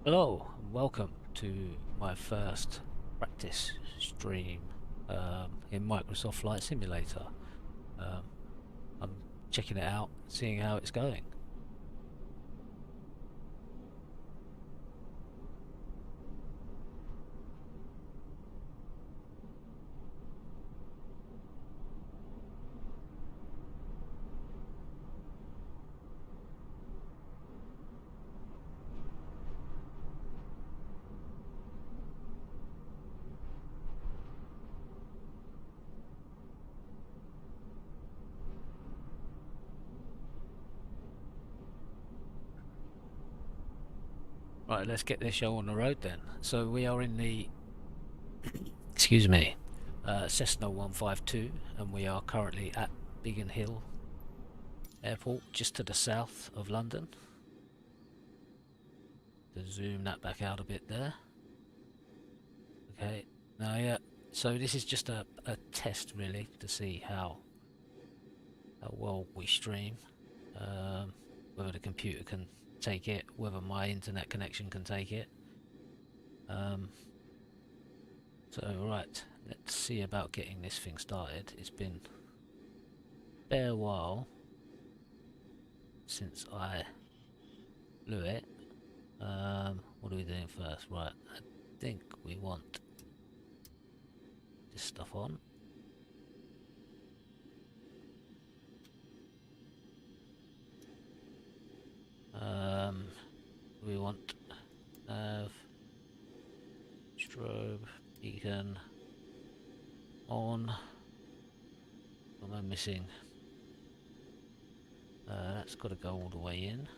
Hello, and welcome to my first practice stream in Microsoft Flight Simulator. Um, I'm checking it out, seeing how it's going. Right, let's get this show on the road then. So we are in the, excuse me, Cessna 152, and we are currently at Biggin Hill Airport, just to the south of London. To zoom that back out a bit there. Okay, now yeah, so this is just a test really to see how well we stream, whether the computer can take it, whether my internet connection can take it. So right, let's see about getting this thing started. It's been a fair while since I flew it. What are we doing first? Right, I think we want this stuff on. We want nav, strobe, beacon on. What am I missing? That's got to go all the way in.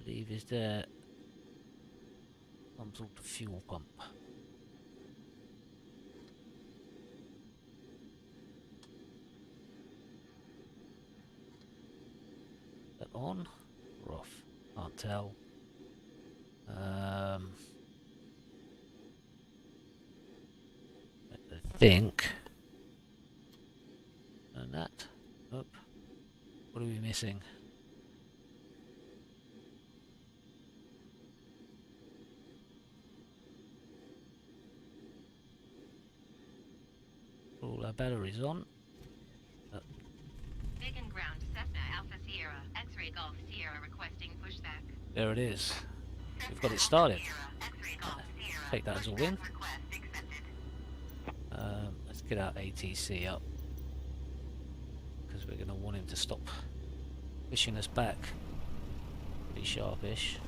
I believe is there some sort of fuel pump. That on or off? Can't tell. I think. And that. Oh, what are we missing? All our batteries on. Big and ground Cessna Alpha Sierra X-ray Golf Sierra requesting pushback. There it is. We've got it started. Take that as a win. Let's get our ATC up, because we're going to want him to stop pushing us back. Pretty sharpish.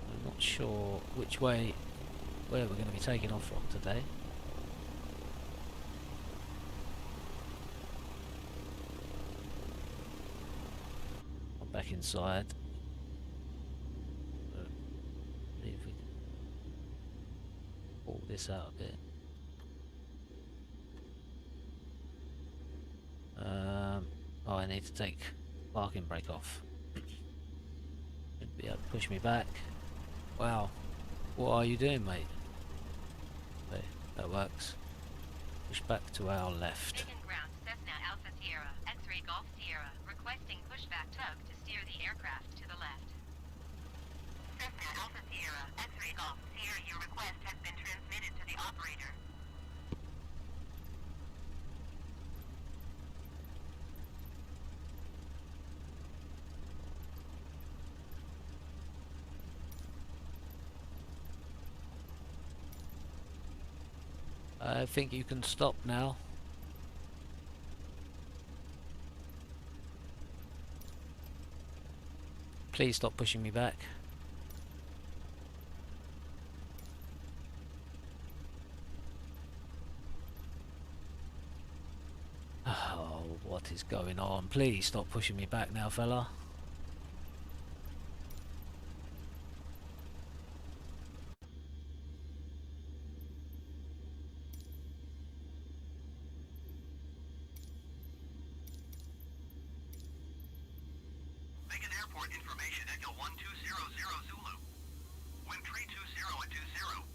I'm not sure where we're going to be taking off from today. I'm back inside. See if we can pull this out a bit. Oh, I need to take parking brake off. Should be able to push me back. Wow, what are you doing, mate? Okay, that works. Push back to our left. Big and ground Cessna Alpha Sierra X-ray Golf Sierra requesting pushback tug to steer the aircraft to the left. Cessna Alpha Sierra X-ray Golf Sierra, your request has been transmitted to the operator. I think you can stop now. Please stop pushing me back. Oh, what is going on? Please stop pushing me back now, fella. Airport information, Echo 1200 Zulu. Wind 320 at 20.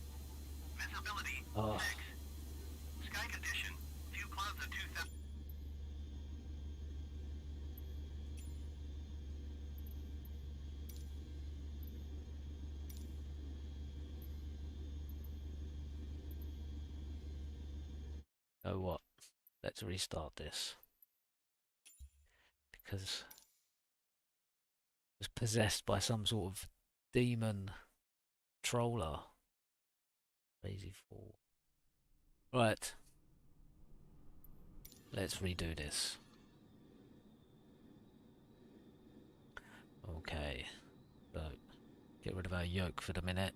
Visibility, X. Sky condition, few clouds at 2000. know what? Let's restart this. Because it was possessed by some sort of demon troller. Crazy fool. Right. Let's redo this. Okay. So, get rid of our yoke for the minute.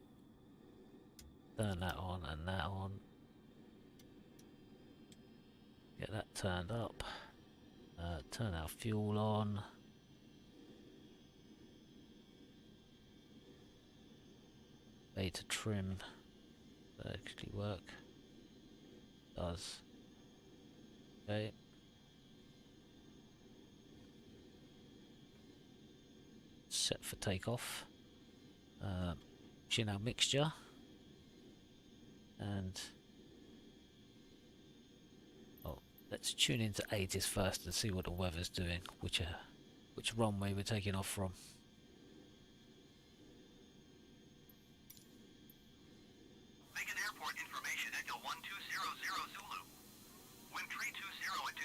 Turn that on and that on. Get that turned up. Turn our fuel on. Beta trim. Does that actually work? Does. Okay. Set for takeoff. Chin our mixture. And let's tune into 80s first and see what the weather's doing, which runway we're taking off from. Beacon Airport information, Echo 1200 Zulu. Wind 320 at 20.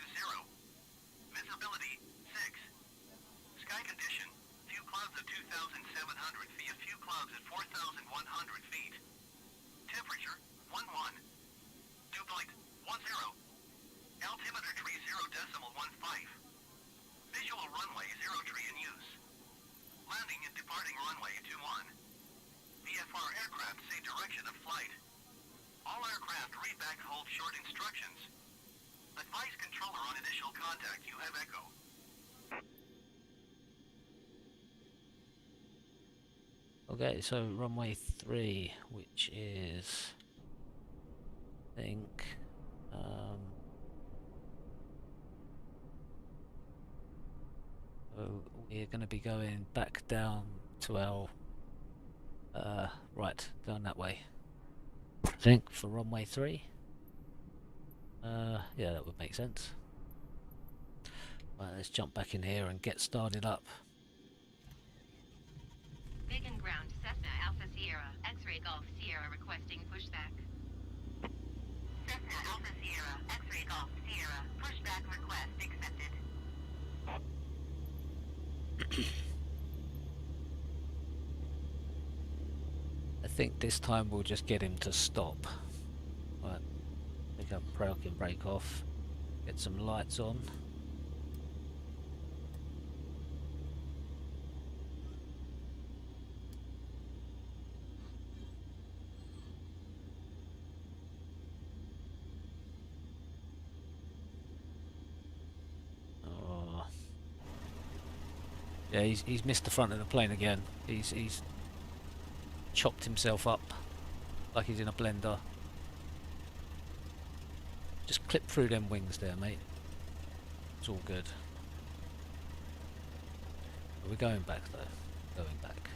Visibility 6. Sky condition, few clouds at 2,700 feet, a few clouds at 4,100 feet. Temperature 11. Dew point 10. Altimeter 30.15. Visual runway 03 in use. Landing and departing runway 21. VFR aircraft say direction of flight. All aircraft read back hold short instructions. Advise controller on initial contact. You have echo. Okay, so runway 3, which is, I think, so we're going to be going back down to our, right, down that way, I think, for runway 3. Yeah, that would make sense. Right, let's jump back in here and get started up. Big and ground Cessna Alpha Sierra, X-ray Golf Sierra requesting pushback. Cessna Alpha Sierra, X-ray Golf Sierra, pushback request accepted. I think this time we'll just get him to stop. Right, pick up broken brake off, get some lights on. Oh. Yeah, he's missed the front of the plane again. He's chopped himself up like he's in a blender. Just clip through them wings there, mate. It's all good. But we're going back though. Going back.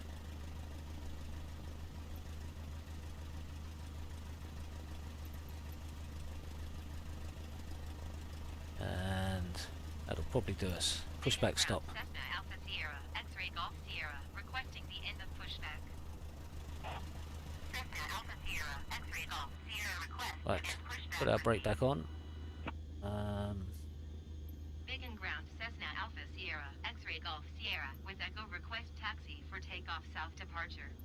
And that'll probably do us. Pushback stop. Cessna Alpha Sierra, X-ray Golf Sierra, requesting the end of pushback. Cessna Alpha Sierra, X-ray Golf Sierra request Right, end pushback. put our brake back on. Big and ground Cessna Alpha Sierra, X-ray Golf Sierra, with Echo request taxi for takeoff south departure.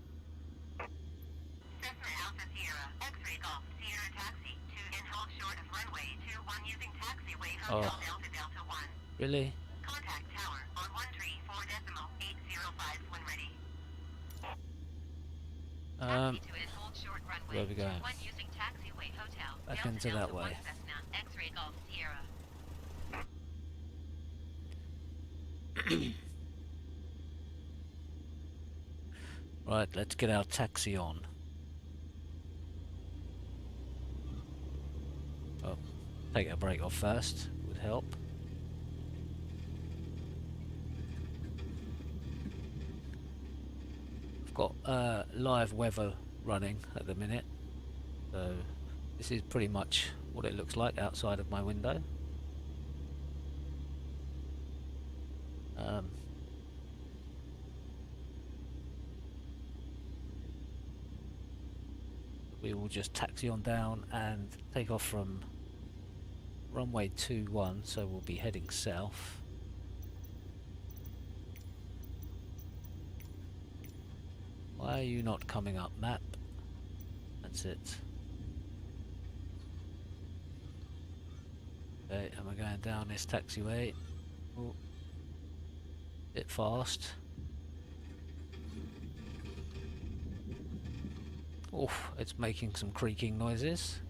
Cessna Alpha Sierra, X-ray Golf Sierra taxi to and hold short of runway 21 using taxiway Hotel Delta Delta 1. Really? Contact tower on 134.805 when ready. Taxi to and hold short runway where are we going? 21 using taxiway Hotel Back Delta into Delta that 1 way. Cessna, X-ray Golf Sierra. Right, let's get our taxi on. Oh, take our brake off first, would help. I've got live weather running at the minute, so this is pretty much what it looks like outside of my window. We will just taxi on down and take off from runway 21, so we'll be heading south. Why are you not coming up, map? That's it. Okay, and we're going down this taxiway. Oh, bit fast. Oh, it's making some creaking noises.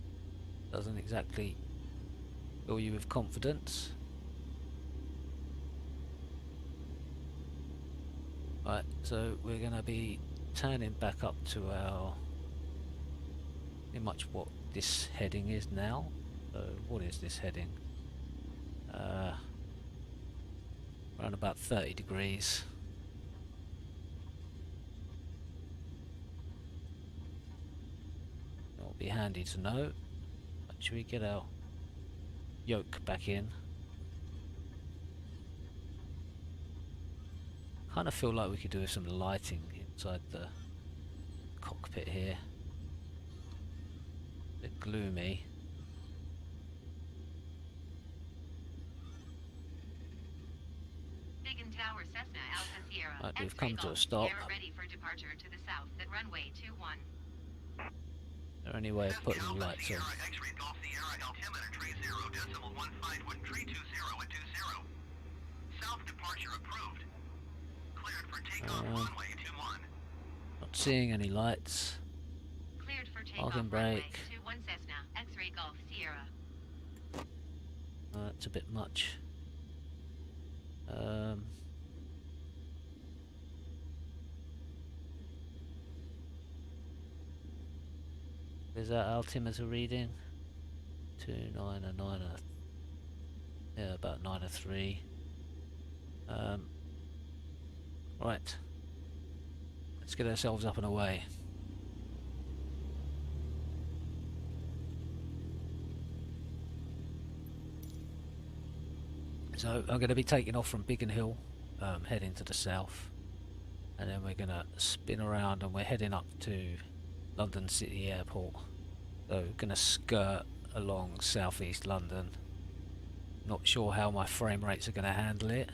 Doesn't exactly fill you with confidence. Right, so we're going to be turning back up to our, pretty much what this heading is now. So what is this heading? Around about 30 degrees. It'll be handy to know. But should we get our yoke back in? Kind of feel like we could do with some lighting inside the cockpit here. A bit gloomy. Big and Tower Cessna Alpha Sierra. Right, we've X-ray come to a Golf stop. Sierra ready for departure to the south at runway 21. Is there any way of putting the Alpha lights on? Sierra, X-ray Golf Sierra, altimeter 30.15 with tree 20 at 20. South departure approved. Cleared for takeoff runway 21. Not seeing any lights. Cleared for takeoff Parking runway brake. 21 Cessna X-ray Golf Sierra. That's a bit much. Is that altimeter reading? 2.9 and 9 and yeah, about 9.3. Right. Let's get ourselves up and away. So I'm going to be taking off from Biggin Hill, heading to the south, and then we're going to spin around and we're heading up to London City Airport. So we're going to skirt along southeast London. Not sure how my frame rates are going to handle it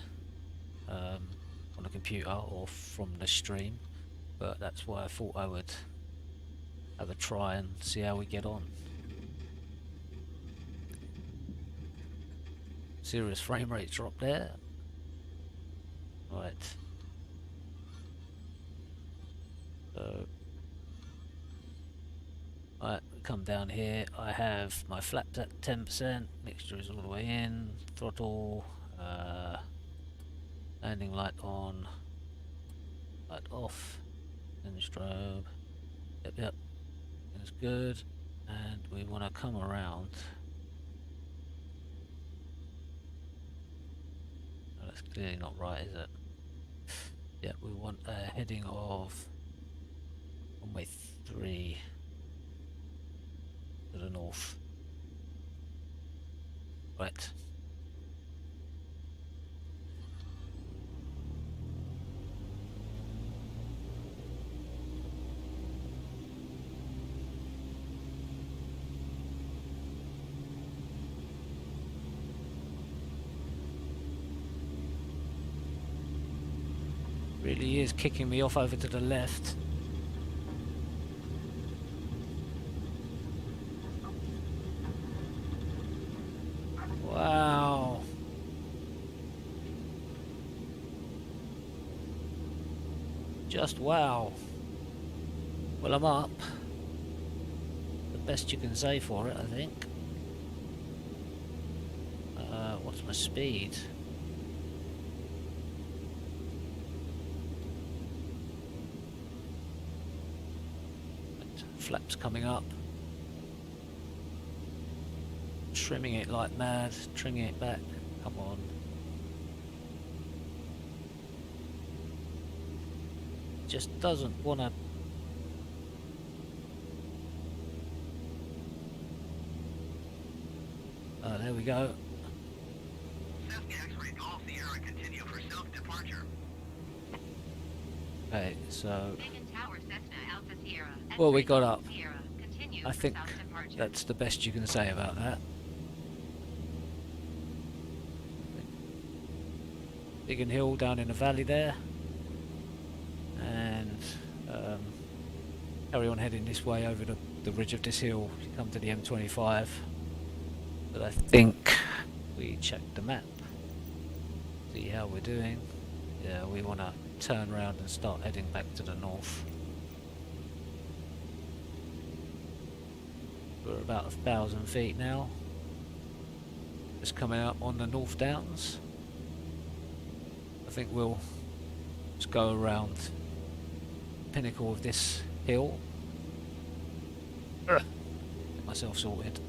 on the computer or from the stream, but that's why I thought I would have a try and see how we get on. Serious frame rate drop there. Right. So, right, we come down here. I have my flaps at 10%. Mixture is all the way in. Throttle. Landing light on. Light off. And strobe. Yep. That's good. And we want to come around. That's clearly not right, is it? Yeah, we want a heading of runway 3 to the north. Right. Really is kicking me off over to the left. Wow. Just wow. Well, I'm up. The best you can say for it, I think. What's my speed? Flaps coming up. Trimming it like mad, trimming it back. Come on. Just doesn't want to. Oh, there we go. Cessna X-ray Golf Sierra, continue for south departure. Okay, so Big and Tower Cessna Alpha Sierra. well, we X-ray got Golf up. Sierra. Continue I for think south departure. that's the best you can say about that. Biggin Hill down in the valley there, and carry on heading this way over the ridge of this hill. You come to the M25, but I think we checked the map, see how we're doing. Yeah, we want to turn around and start heading back to the north. We're about 1,000 feet now, just coming up on the North Downs. I think we'll just go around the pinnacle of this hill. Get myself sorted.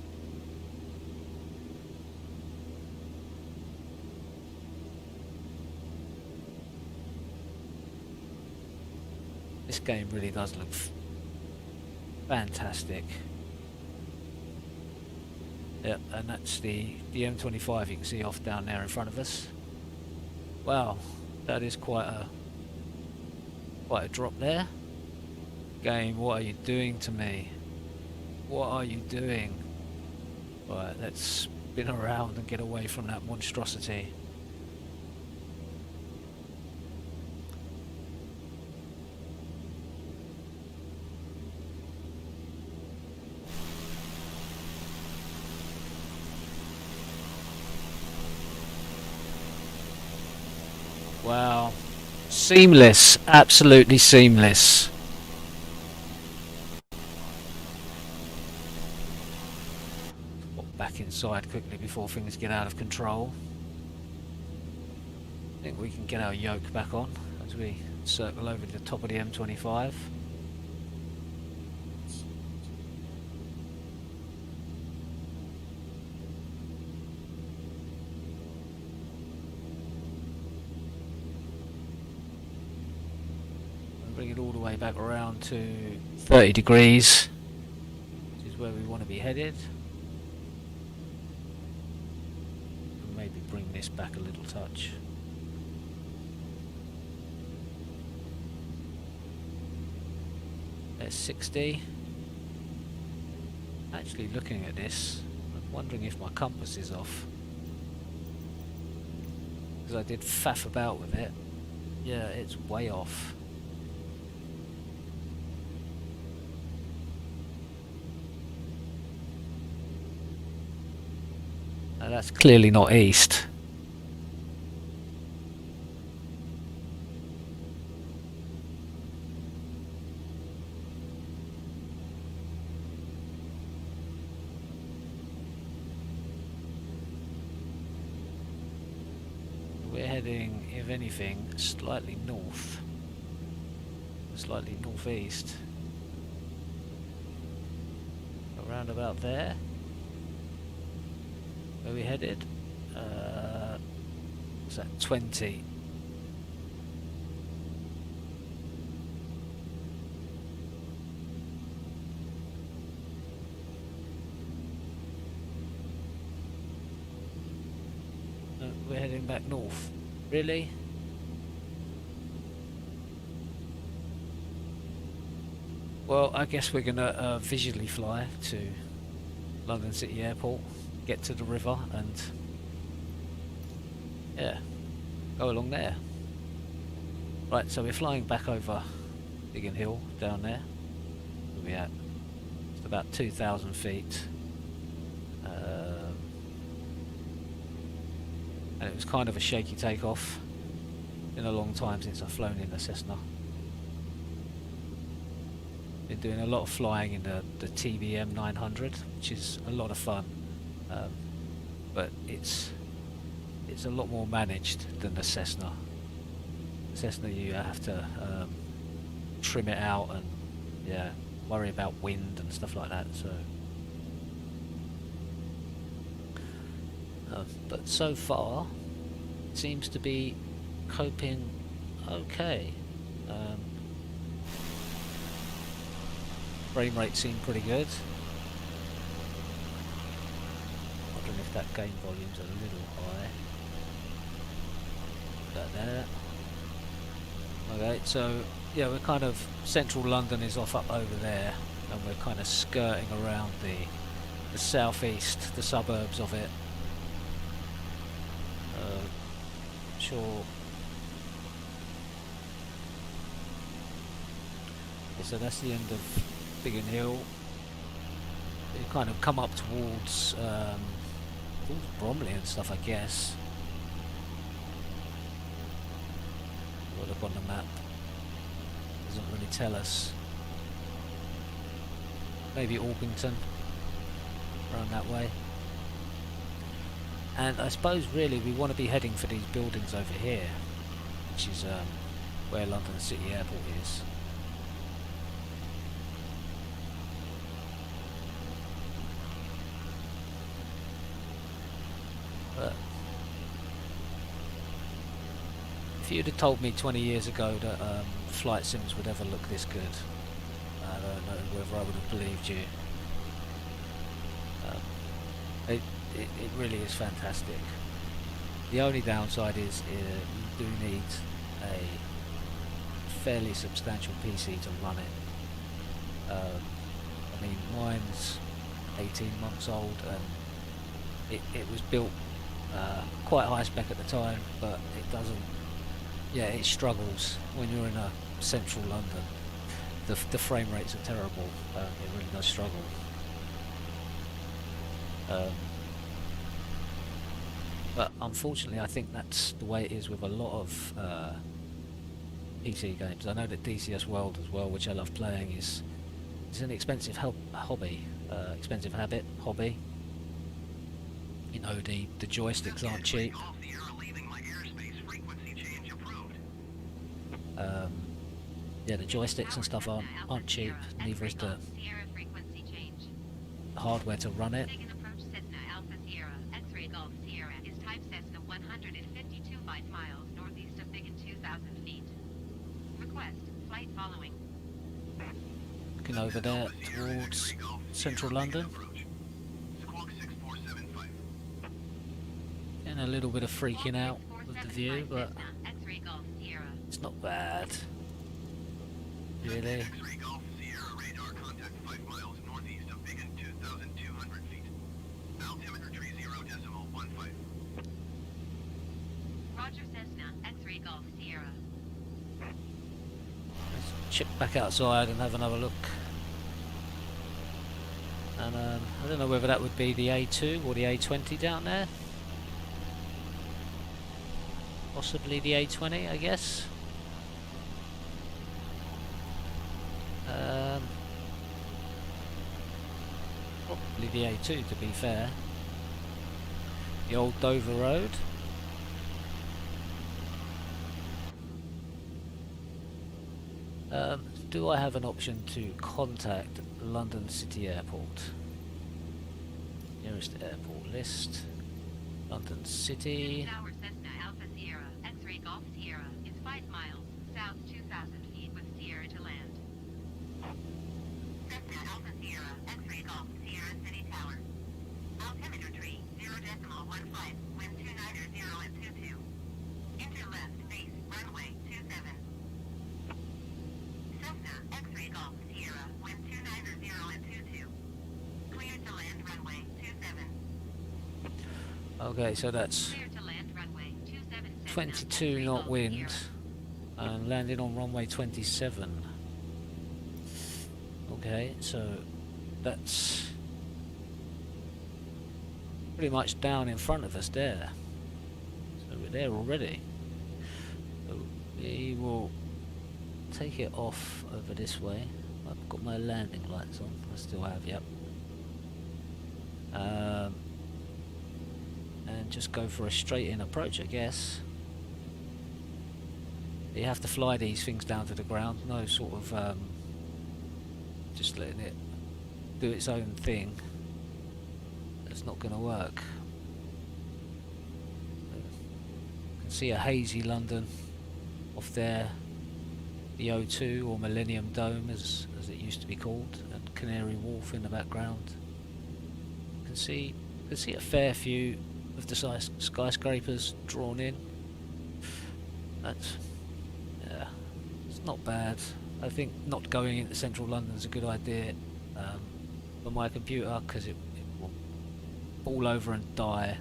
This game really does look fantastic. Yep, and that's the M25 you can see off down there in front of us. Wow, that is quite a drop there. Game, what are you doing to me? What are you doing? Right, let's spin around and get away from that monstrosity. Wow, seamless, absolutely seamless. Pop back inside quickly before things get out of control. I think we can get our yoke back on as we circle over to the top of the M25. Bring it all the way back around to 30 degrees, which is where we want to be headed. And maybe bring this back a little touch. There's 60. Actually looking at this, I'm wondering if my compass is off, because I did faff about with it. Yeah, it's way off. Now that's clearly not east. We're heading, if anything, slightly north, slightly northeast. Around about there. Where we headed? What's that? 20. We're heading back north. Really? Well, I guess we're gonna visually fly to London City Airport, get to the river, and yeah, go along there. Right, so we're flying back over Biggin Hill down there. Where we at? It's about 2,000 feet. And it was kind of a shaky takeoff. Been a long time since I've flown in a Cessna. Been doing a lot of flying in the TBM 900, which is a lot of fun. But it's a lot more managed than the Cessna. The Cessna, you have to trim it out and yeah, worry about wind and stuff like that. So, but so far, it seems to be coping okay. Frame rate seemed pretty good. Wondering if that gain volume's a little high. That there. Okay, so yeah, we're kind of, central London is off up over there, and we're kind of skirting around the southeast, the suburbs of it. Sure So that's the end of Biggin Hill. You kind of come up towards Bromley and stuff, I guess. We'll look on the map. Doesn't really tell us. Maybe Orpington, around that way. And I suppose really we want to be heading for these buildings over here, which is where London City Airport is. But if you'd have told me 20 years ago that flight sims would ever look this good, I don't know whether I would have believed you. It really is fantastic. The only downside is you do need a fairly substantial PC to run it. I mean, mine's 18 months old and it was built quite high spec at the time, but it doesn't. Yeah, it struggles when you're in a central London. The frame rates are terrible. It really does struggle. But unfortunately, I think that's the way it is with a lot of PC games. I know that DCS World as well, which I love playing, is an expensive hobby, expensive hobby. You know, the joysticks aren't cheap. Yeah, the joysticks and stuff aren't cheap. Neither is the hardware to run it. Cessna Alpha Sierra X-ray Golf Sierra is type Cessna 152 light miles northeast of Biggin 2,000 feet. Request flight following. Looking over there towards central London. And a little bit of freaking out with the view, but it's not bad. Really. Roger Cessna X-ray Golf Sierra. Let's chip back outside and have another look. And I don't know whether that would be the A2 or the A20 down there. Possibly the A20, I guess. Probably the A2, to be fair. The old Dover Road. Do I have an option to contact London City Airport? Nearest airport list. London City. Tower Cessna Alpha Sierra X-ray Golf Sierra is 5 miles south 2,000 feet with Sierra to land. Cessna Alpha Sierra X-ray Golf Sierra City Tower. Altimeter tree 0.15, wind 290 and 22. Enter left base runway 27. Cessna X-ray Golf Sierra wind 290 and 22. Clear to land runway 27. Okay, so that's 22 knot wind and landing on runway 27. Okay, so that's pretty much down in front of us there. So we're there already. So we will take it off over this way. I've got my landing lights on. I still have, yep. And just go for a straight in approach, I guess. You have to fly these things down to the ground, no sort of just letting it do its own thing. It's not going to work. You can see a hazy London off there, the O2 or Millennium Dome as it used to be called, and Canary Wharf in the background. You can see a fair few of the skyscrapers drawn in. That's, yeah, it's not bad. I think not going into central London is a good idea for my computer, because it will fall over and die.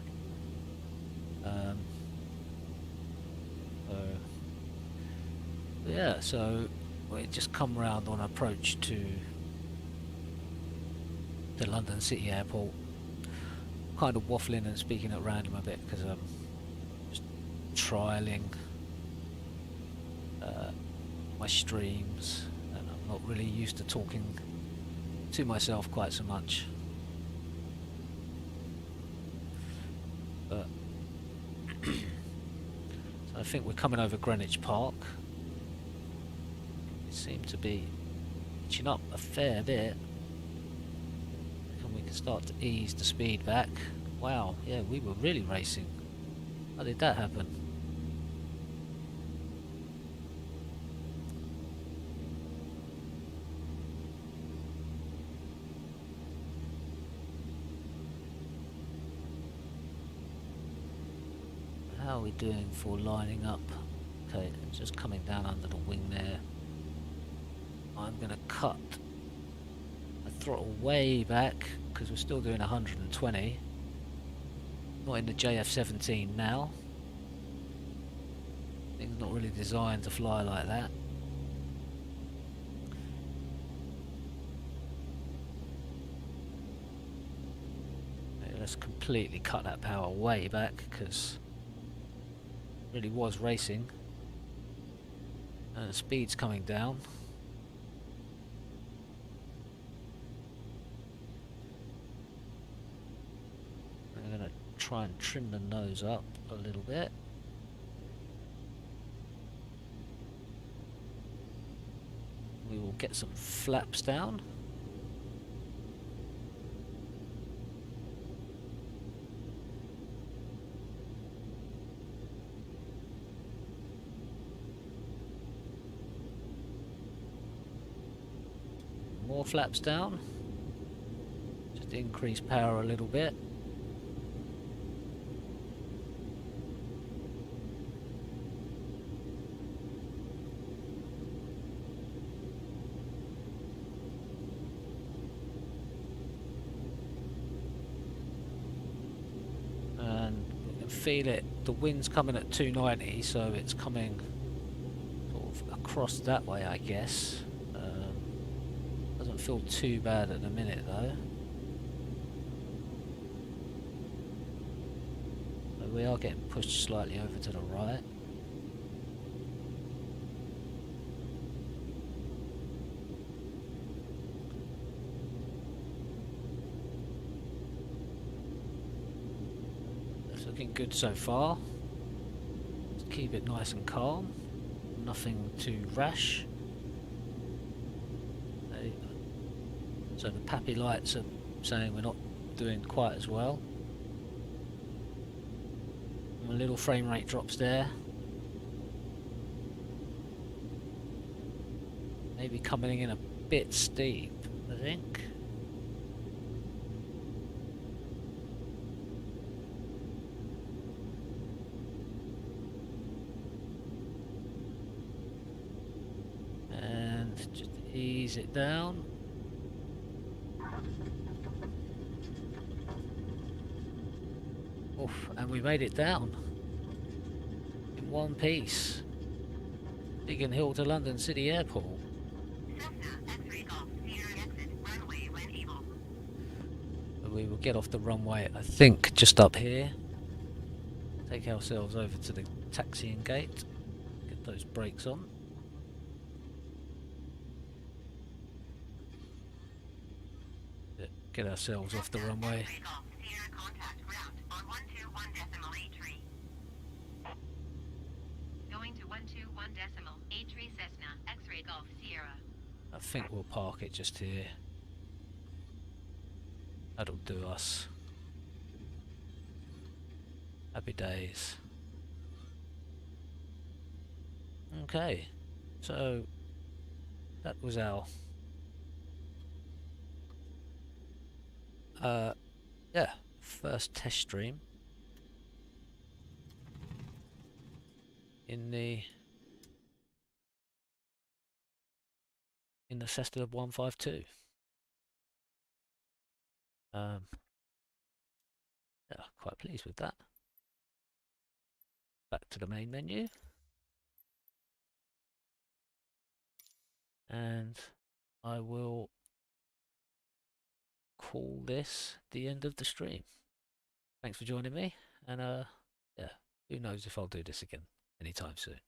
Yeah, so we just come round on approach to the London City Airport. Kind of waffling and speaking at random a bit because I'm just trialing my streams, and I'm not really used to talking to myself quite so much. But so I think we're coming over Greenwich Park. We seem to be pitching up a fair bit, and we can start to ease the speed back. Wow, yeah, we were really racing. How did that happen? How are we doing for lining up? Okay, it's just coming down under the wing there. I'm going to cut the throttle way back because we're still doing 120. Not in the JF-17 now. Thing's not really designed to fly like that. Okay, let's completely cut that power way back because it really was racing. And the speed's coming down. I'm going to try and trim the nose up a little bit. We will get some flaps down. More flaps down. Just increase power a little bit. Feel it, the wind's coming at 290, so it's coming sort of across that way, I guess. Doesn't feel too bad at the minute though. So we are getting pushed slightly over to the right. Looking good so far. Just keep it nice and calm. Nothing too rash. So the PAPI lights are saying we're not doing quite as well. My little frame rate drops there. Maybe coming in a bit steep, I think. Just ease it down. Oof, and we made it down in one piece. Biggin Hill to London City Airport. Cessna X-ray Golf, Sierra exit, runway when able. We will get off the runway, I think, just up here. Take ourselves over to the taxiing gate. Get those brakes on. Get ourselves off the runway. Going to 121.83 Cessna, X-ray Golf Sierra. I think we'll park it just here. That'll do us. Happy days. Okay, so that was our yeah, first test stream in the Cessna 152. Yeah, quite pleased with that. Back to the main menu. and I will call this the end of the stream. Thanks for joining me, and yeah, who knows if I'll do this again anytime soon.